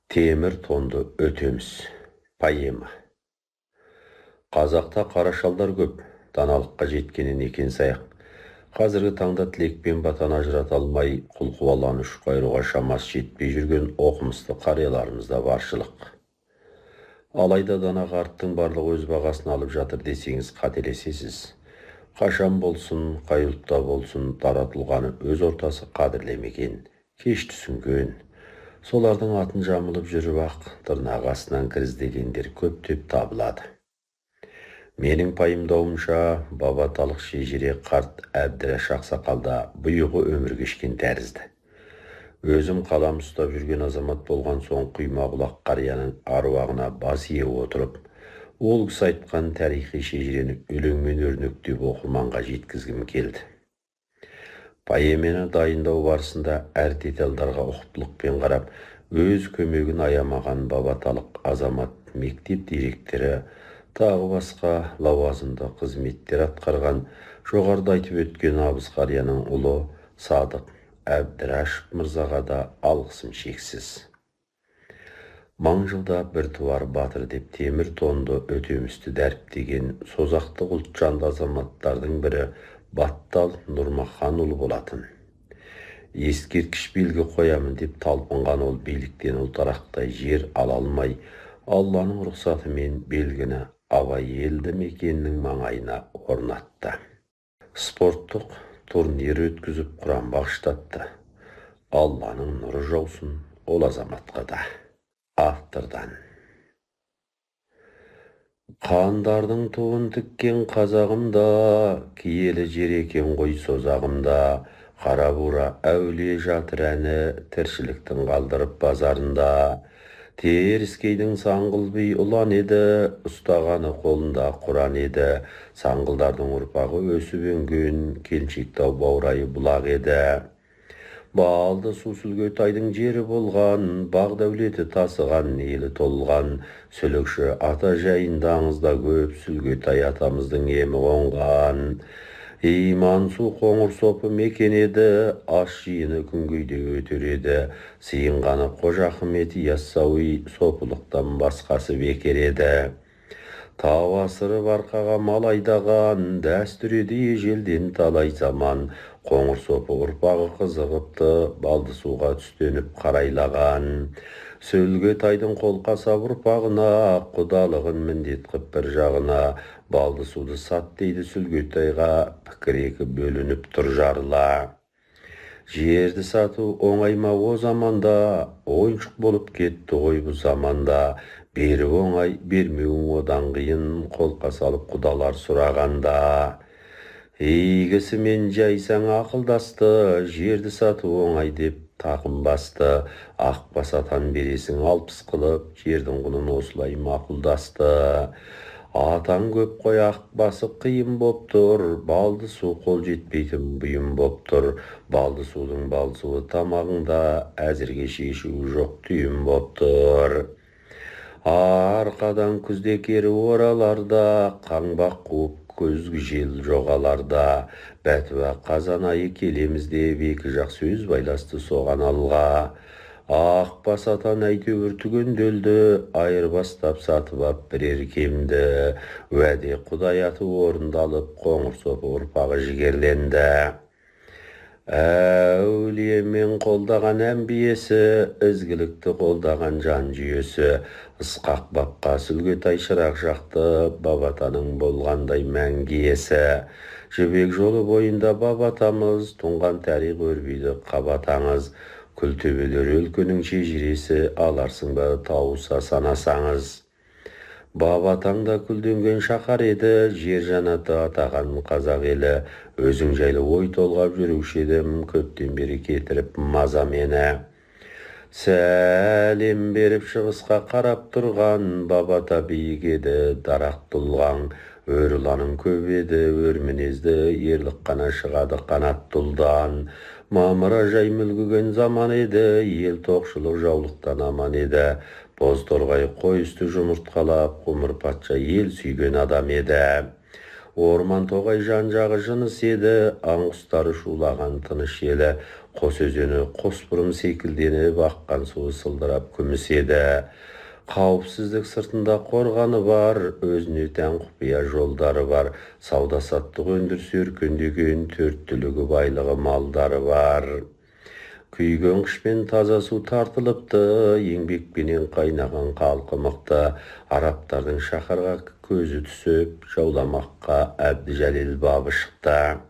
Темір тонды өтеміз. Поэма. Қазақта қара шалдар көп, даналыққа жеткенін екен саяқ. Қазіргі таңда тілекпен батан ажырата алмай, құлқуалан үш қайруға шамасы жетпей жүрген оқымысты қарияларымызда баршылық. Алайда дана қарттың барлығы өз бағасын алып жатыр десеңіз қателесесіз. Қашан болсын, қай ұлтта болсын, таратылғаны өз ортасы қадірлемеген, кеш түсінген. Солардың атын жамылып жүріп ақ, тырнақ астынан кіріздегендер көптеп табылады. Менің пайымдауымша, бабаталық шежіре қарт Әбдіраш ақсақалда бұйығы өмір кешкен тәрізді. Өзім қалам ұстап жүрген азамат болған соң құйма құлақ қарияның аруағына бас ие отырып, ол кісі айтқан тарихи шежірені өлеңмен өрнектеп оқырманға жеткізгім келді. Поэманы дайындау барысында әр детальдарға ұқыптылықпен қарап, өз көмегін аямаған бабаталық азамат, мектеп директоры, тағы басқа лауазымды қызметтер атқарған, жоғарыда айтып өткен абыз қарияның ұлы Садық Әбдірашев мырзаға да алғысым шексіз. Мың жылда бір туар батыр деп темір тонды өтемісті дәріптеген созақты ұлтжанды азаматтардың бірі Баттал Нұрмаханұлы болатын. Ескерткіш белгі қоямын деп талпынған ол биліктен ұлтарақтай жер ала алмай, Алланың рұқсатымен белгіні Абай елді мекенінің маңайына орнатты. Спорттық турнир өткізіп құран бағыштатты. Алланың нұры жаусын ол азаматқа да. Автордан. Қандардың туын тіккен қазағымда, киелі жер екен ғой созағымда, қара бура әулие жатыр әні тіршіліктің қалдырып базарында. Теріскейдің саңғыл би ұлан еді, ұстағаны қолында құран еді, саңғылдардың ұрпағы өсіп өнген, келіншектау баурайы бұлақ еді. Балды су Сүлгетайдың жері болған, бақ дәулеті тасыған, елі толған, сөлекші ата жайында аңызда көп, Сүлгетай атамыздың емі қонған. Иман су қоңыр сопы мекен еді, аш жиыны күнгейде өтер еді, сыйынғаны Қожа Ахмет Яссауи сопылықтан басқасы бекер еді. Тау асырып арқаға мал айдаған, дәстүр еді ежелден талай заман, қоңыр сопы ұрпағы қызығыпты, балды суға түстеніп қарайлаған. Сүлгетайдың қолқасап ұрпағына, құдалығын міндет қып бір жағына, балды суды сат дейді Сүлгетайға, пікір екі бөлініп тұр жарыла. Жерді сату оңай ма о заманда, ойыншық болып кетті ғой бұл заманда, бері оңай, бермеуің одан қиын, қолқа салып құдалар сұрағанда. Егісімен жайсаң ақылдасты, жерді сату оңай деп тақым басты, ақбас атан бересің 60 қылып, жердің құнын осылай мақұлдасты. Атан көп қой ақбасы қиын боп тұр, балды су қол жетпейтін бұйым боп тұр, балды судың балды суы тамағында, әзірге шешуі жоқ түйім боп тұр. Арқадан күзде кері ораларда, қаңбақ қуып көзгі жел жоғаларда, бәтуа қазан айы келеміз деп екі жақ сөз байласты соған алға. Ақбас атан әйтеуір түгенделді, айырбастап сатып ап бірер кемді, уәде құдай аты орындалып, қоңыр сопы ұрпағы жігерленді. Әулиемен қолдаған әмбиесі, ізгілікті қолдаған жан жүйесі, ысқақ бапқа Сүлгетай шырақ жақты, бабатаның болғандай мәңгиесі. Жібек жолы бойында бабатамыз, тұнған тарих өрбейді қабатаңыз, күлтөбелер өлкенің шежіресі, аларсың ба тауыса санасаңыз. Бабатаңда күлденген шақар еді, жер жанаты атаған қазақ елі, өзің жайлы ой толғап жүруші едім, көптен бері кетіріп маза мені. Сәлем беріп шығысқа қарап тұрған, бабата биік еді, дарақ тұлған, өр ұланың көп еді, өр мінезді, ерлік қана шығады қанат тұлдан. Мамыра жай мүлгіген заман еді, ел тоқшылық жаулықтан аман еді, боз торғай қой үсті жұмыртқалап, құмыр патша ел сүйген адам еді. Орман тоғай жан жағы жыныс еді, аң құстары шулаған тыныш елі, Қос өзені қосбұрым секілденіп аққан суы сылдырап күміс еді. Қауіпсіздік сыртында қорғаны бар, өзіне тән құпия жолдары бар. Сауда-саттық өндіріс өркендеген, төрт түлігі байлығы малдары бар. Күйген қышпен таза су тартылыпты, еңбекпенен қайнаған халқы мықты. Арабтардың шаһарға көзі түсіп, жауламаққа Әбдіжәлел бабы шықты.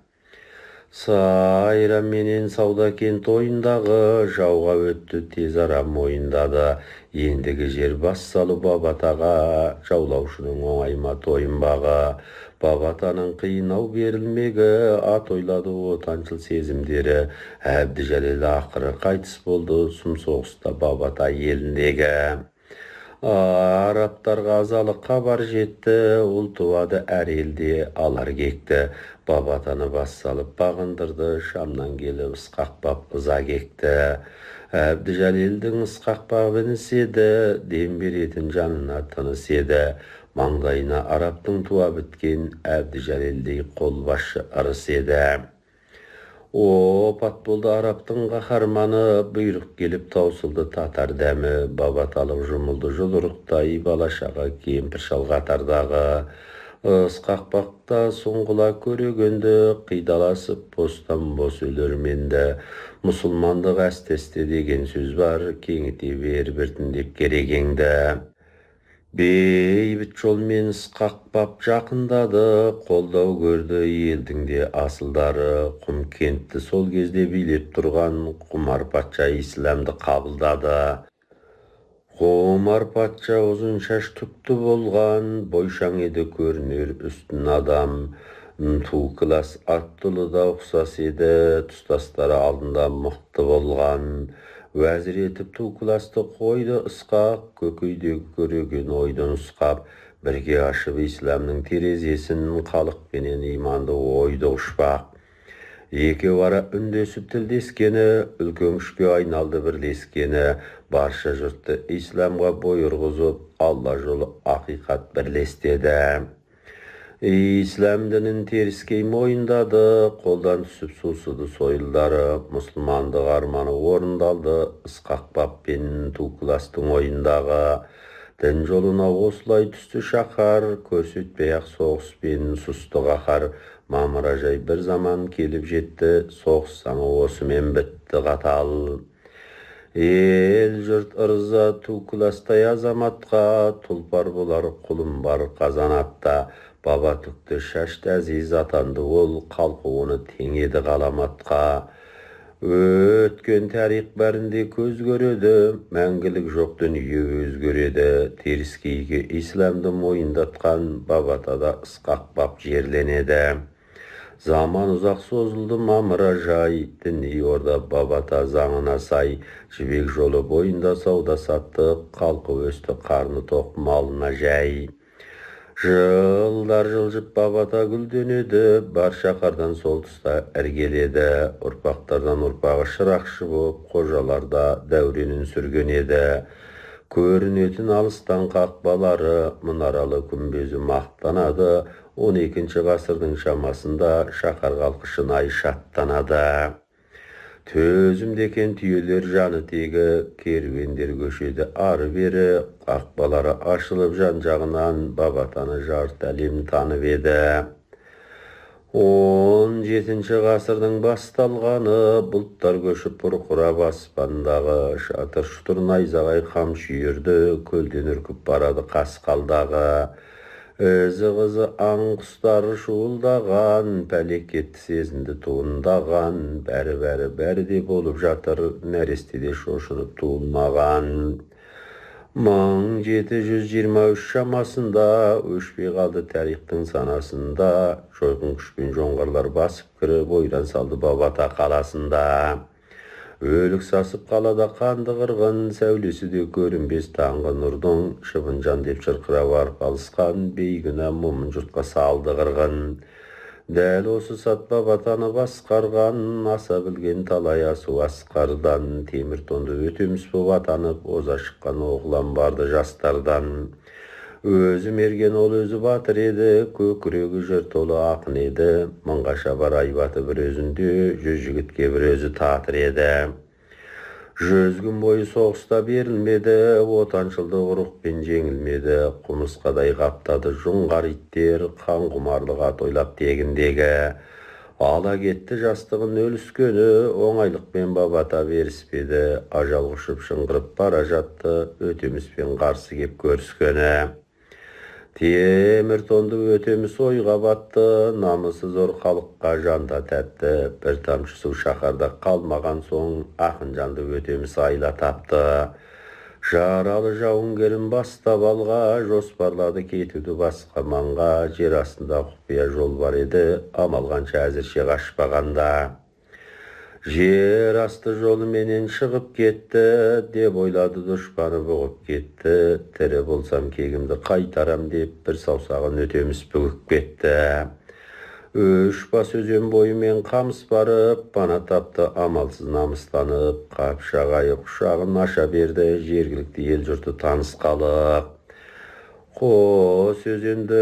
Сайрам менен сауда кент ойындағы, жауға өтті тез ара мойындады. Ендігі жер бас салу Бабатаға, жаулаушының оңайма тойынбағы. Бабатаның қиынау берілмегі, ат ойлады отаншыл сезімдері. Әбдіжәлел ақыры қайтыс болды, сұм соғыста Бабата еліндегі. Арабтарға азалы хабар жетті, ұл туады әр елде алар кекті. Бабатаны бас салып бағындырды, Шамнан келіп ысқақпап ыза кекті. Әбдіжәлелдің ысқақпап інісі еді, дем беретін жанына тыныс еді. Маңдайына арабтың туа біткен, Әбдіжәлелдей қолбасшы ырыс еді. Опат болды арабтың қаһарманы, бұйрық келіп таусылды татар дәмі. Бабаталық жұмылды жұдырықтай, балашаға кемпір шал қатардағы. Ысқақпақта соңғыла көрегенді, қидаласып бостан бос өлерменді. Мұсылмандық әстесте деген сөз бар, кеңіте бер біртіндеп керегеңді. Бейбіт жолмен ысқақпап жақындады, қолдау көрді елдің де асылдары. Құм кентті сол кезде билеп тұрған Құмар патша исламды қабылдады. Құмар патша ұзын шаш түкті болған, бойшаң еді көрінер үстін адам. Тукілас аттылы да ұқсас еді, тұстастары алдында мықты болған. Уәзір етіп Тукіласты қойды ысқақ, көкейдегі көреген ойды нұсқап. Бірге ашып исламның терезесін, халықпенен иманды ойды ұшпақ. Екеу ара үндесіп тілдескені, үлкен күшке айналды бірлескені. Барша жұртты исламға бой ұрғызып, Алла жолы ақиқат бірлестеді. Ислам дінін теріскей мойындады, қолдан түсіп сусыды сойылдары. Мұсылмандық арманы орындалды, ысқақпап пен Тукіластың ойындағы. Дін жолына осылай түсті шақар, көрсетпей-ақ соғыс пен сұсты қаһар. Мамыражай бір заман келіп жетті, соғыс саңы осымен бітті қатал. Ел жұрт ырза Тукіластай азаматқа, тұлпар болар құлым бар қазанатта. Баба түкті шашты әзиз атанды ол, қалқы оны теңеді ғаламатқа. Өткен тарих бәрінде көз көреді, мәңгілік жоқ дүние өзгереді. Теріскейге исламды мойындатқан, Бабатада ысқақпап жерленеді. Заман ұзақ созылды мамыражай, діни орда Бабата заңына сай. Жібек жолы бойында сауда саттық, халқы өсті қарны тоқ малына жай. Жылдар жылжып Бабата гүлденеді, бар шаһардан сол тұста іргеледі. Ұрпақтардан ұрпағы шырақшы боп, қожаларда дәуренін сүрген еді. Көрінетін алыстан қақпалары, мұнаралы күмбезі мақтанады. 12 ғасырдың шамасында шаһар халқы шынайы шаттанады. Төзімдекен түйелер жаны тегі, керуендер көшеді ары бері. Қақпалары ашылып жан жағынан, Бабатаны жарт әлем танып еді. 17 ғасырдың басталғаны, бұлттар көшіп бұрқырап аспандағы. Шатыр-шұтыр найзағай қамшы үйірді, көлден үркіп барады қасқалдағы. Ізі-қызы аң құстары шуылдаған, пәлекетті сезінді туындаған. Бәрі де болып жатыр, нәрестеде шошынып туылмаған. 1723 шамасында өшпей қалды тарихтың санасында. Жойқын күшпен жоңғарлар басып кіріп, ойран салды Бабата қаласында. Өлік сасып қалада қанды қырғын, сәулесі де көрінбес таңғы нұрдың. Шыбын жан деп шырқырап арпалысқан, бейгүнә мұмын жұртқа салды қырғын. Дәл осы сәт Бабатаны басқарған, аса білген талай асу асқардан. Темір тонды өтеміс боп атанып, оза шыққан оғлан барды жастардан. Өзі мерген ол өзі батыр еді, көкірегі жыр толы ақын еді. Мыңға шабар айбаты бір өзінде, 100 жігітке бір өзі татыр еді. 100 күн бойы соғыста берілмеді, отаншылдық ұрықпен жеңілмеді. Құмырсқадай қаптады жоңғар иттер, қан құмарлық ат ойлап тегіндегі. Ала кетті жастығын өліскені, оңайлықпен бабата беріспеді. Ажал құшып шыңғырып бара жатты, өтеміспен қарсы кеп көріскені. Темір тонды өтеміс ойға батты, намысы зор халыққа жанда тәтті. Бір тамшы су шаһарда қалмаған соң, ақын жанды өтеміс айла тапты. Жаралы жауынгерін бастап алға, жоспарлады кетуді басқа маңға. Жер астында құпия жол бар еді, амалғанша әзірше қашпағанда. Жер асты жолы менен шығып кетті, деп ойлады дұшпаны бұғып кетті. Тірі болсам кегімді қайтарам деп, бір саусағын өтеміс бүгіп кетті. Үш бас өзен бойымен қамыс барып, пана тапты амалсыз намыстанып. Қапшағайы құшағын аша берді, жергілікті ел жұрты таныс қалық. Қос өзенді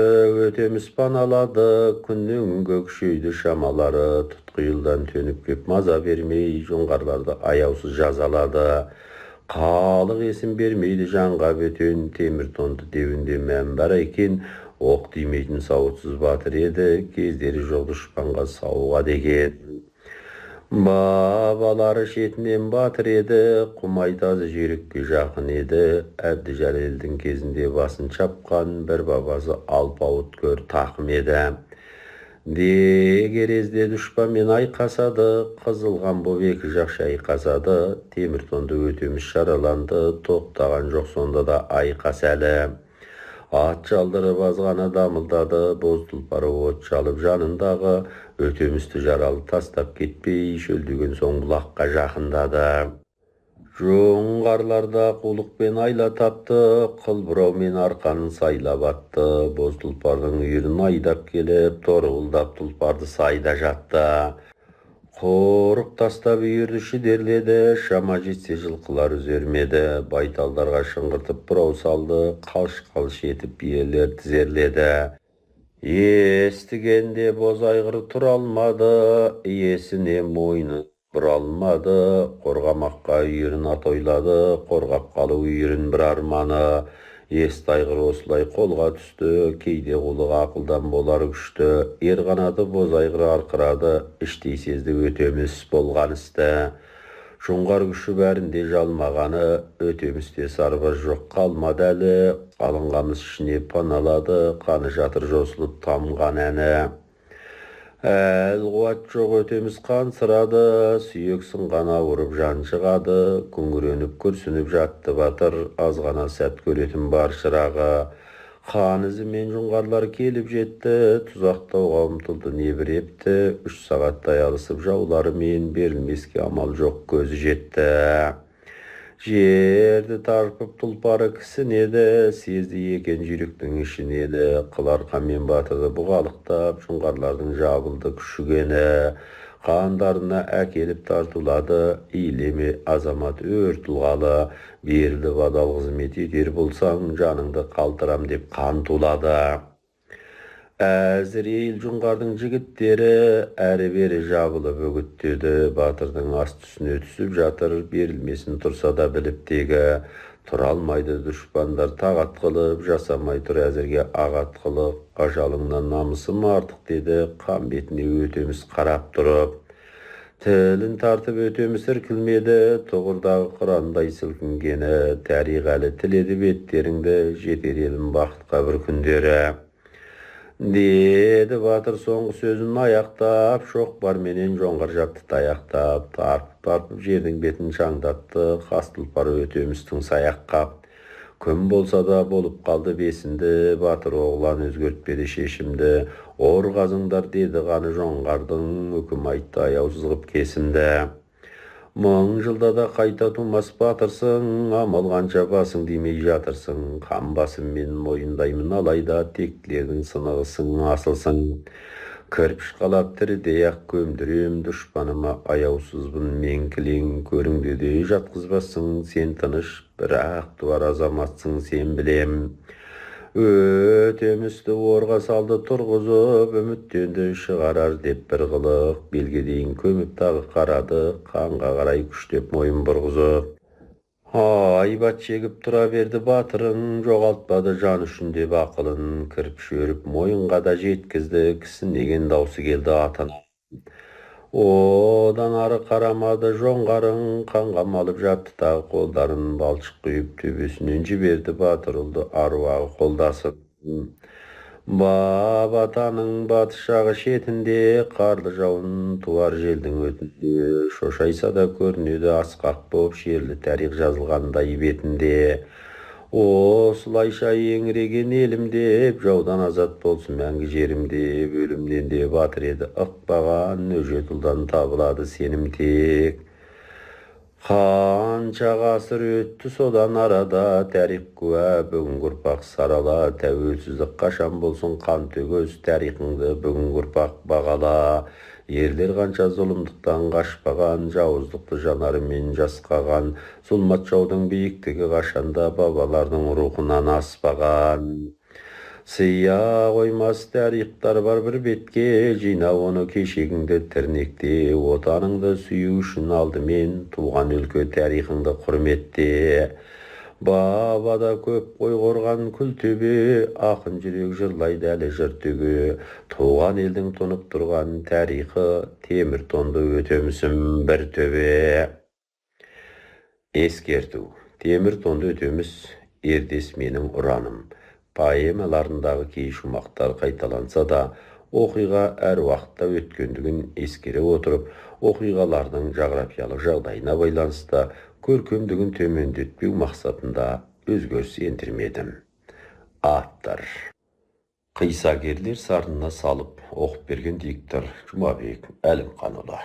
өтеміс паналады, күннен күшейді шамалары. Тұтқиылдан төніп кеп маза бермей, жоңғарларды аяусыз жазалады. Қалық есім бермейді жанға бөтен, темір тонды деуінде мән бар екен. Оқ тимейтін сауытсыз батыр еді, кездері жоқ дұшпанға сауға деген. Бабалары шетінен батыр еді, құмайтазы жүйрікке жақын еді. Әбдіжәлелдің кезінде басын чапқан, бір бабасы алпауыт көр тақым еді. Дегерезде дұшпанмен айқасады, қызылған боп екі жақ шайқасады. Темір тонды өтеміс жараланды, тоқтаған жоқ сонда да айқас әлі. Ат жалдырып азғана дамылдады, боз тұлпары от жалып жанындағы. Өтемісті жаралы тастап кетпей, шөлдеген соң бұлаққа жақындады. Жоңғарларда қулықпен айла тапты, қыл бұраумен арқанын сайлап атты. Боз тұлпардың үйірін айдап келіп, торғылдап тұлпарды сайда жатты. Қорық тастап үйірді шідерледі, шама жетсе жылқылар үзермеді. Байталдарға шыңғыртып бұрау салды, қалш-қалш етіп биелер тізерледі. Естігенде боз айғыр тұра алмады, иесіне мойны бұра алмады. Қорғамаққа үйірін ат ойлады, қорғап қалу үйірін бір арманы. Есті айғыр осылай қолға түсті, кейде қолы ақылдан болар күшті. Ер қанаты боз айғыр арқырады, іштей сезді өтеміс болған істі. Жоңғар күші бәрінде жалмағаны, өтемісте сарбаз жоқ қалмады әлі. Қалың қамыс ішіне паналады, қаны жатыр жосылып тамған әні. Әл қуат жоқ өтеміс қансырады, сүйек сынған ауырып жан шығады. Күңіреніп күрсініп жатты батыр, азғана сәт көретін бар шырағы. Қан ізімен жоңғарлар келіп жетті, тұзақтауға ұмтылды небір епті. 3 сағаттай алысып жауларымен, берілмеске амал жоқ көзі жетті. Жерді тарпып тұлпары кісінеді, сезді екен жүйріктің ішінеді. Қыларқамен батырды бұғалықтап, жоңғарлардың жабылды күшігені. Қандарына әкеліп тартулады, иілеме азамат өр тұлғалы. Берілді бадал қызмет етер болсаң, жаныңды қалтырам деп қан тулады. Әзірейіл жоңғардың жігіттері әрі-бері жабылып үгіттеді. Батырдың ас түсіне түсіп жатыр, берілмесін тұрса да біліп тегі. Тұра алмайды дұшпандар тағат қылып, жасамай тұр әзірге ағат қылып. Ажалыңнан намысым артық деді, қан бетіне өтеміс қарап тұрып. Тілін тартып өтеміс іркілмеді, тұғырдағы қырандай сілкінгені. Тәрих әлі тіледі беттеріңді, жетер елім бақытқа бір күндері. Деді батыр соңғы сөзін аяқтап, шоқпар менен жоңғар жапты таяқтап. Тарпып жердің бетін шаңдатты, қас тұлпары өтемістің саяққап. Күн болса да болып қалды бесінді, батыр оғлан өзгертпеді шешімді. Ор қазыңдар деді ғаны жоңғардың, үкім айтты аяусыз қып кесімді. 1000 жылда да қайта тумас батырсың, амал қанша басың демей жатырсың. Қан басым мен мойындаймын алайда, тектілердің сынығысың асылсың. Кірпіш қалап тірідей-ақ көмдірем, дұшпаныма аяусызбын мен кілең. Көріңде де жатқызбассың сен тыныш, бірақ туар азаматсың сен білем. Өтемісті орға салды тұрғызып, үміттенді шығарар деп бір қылық, белге дейін көміп тағы қарады, қанға қарай күштеп мойын бұрғызып. Айбат шегіп тұра берді батырын, жоғалтпады жан үшін деп ақылын, кіріп шөріп мойынға да жеткізді, кісінеген даусы келді атана. Одан ары қарамады жоңғарың, қанға малып жатты тағы қолдарын, балшық құйып төбесінен жіберді батыр ұлды аруағы қолдасын. Бабатаның батыс жағы шетінде, қарлы жауын туар желдің өтінде, шошайса да көрінеді асқақ боп шерлі тарих жазылғандай бетінде. Осылайша еңіреген елім деп, жаудан азат болсын мәңгі жерім деп, өлімнен де батыр еді ықпаған, өжет ұлдан табылады сенім тек. Қанша ғасыр өтті содан арада, тарих куә бүгінгі ұрпақ сарала, тәуелсіздік қашан болсын қан төгіс, тарихыңды бүгінгі ұрпақ бағала. Ерлер қанша зұлымдықтан қашпаған, жауыздықты жанарымен жасқаған, зұлмат жаудың биіктігі қашанда бабалардың рухынан аспаған. Сыя қоймас тарихтар бар бір бетке, жина оны кешегіңді тірнекте, отаныңды сүю үшін алдымен туған өлке тарихыңды құрметте. Бабада көп қой қорған күлтөбе, ақын жүрек жырлайды әлі жыр төге, туған елдің тұнып тұрған тарихы, темір тонды өтемісім бір төбе. Ескерту: темір тонды өтеміс ердес менің ұраным. Поэмаларындағы кей шумақтар қайталанса да, оқиға әр уақытта өткендігін ескере отырып, оқиғалардың жағрафиялық жағдайына байланысты көркемдігін төмендетпеу мақсатында өзгеріс ендірмедім. Аттар: қиссагерлер сарынына салып оқып берген диктор Жұмабек Әлімханұлы.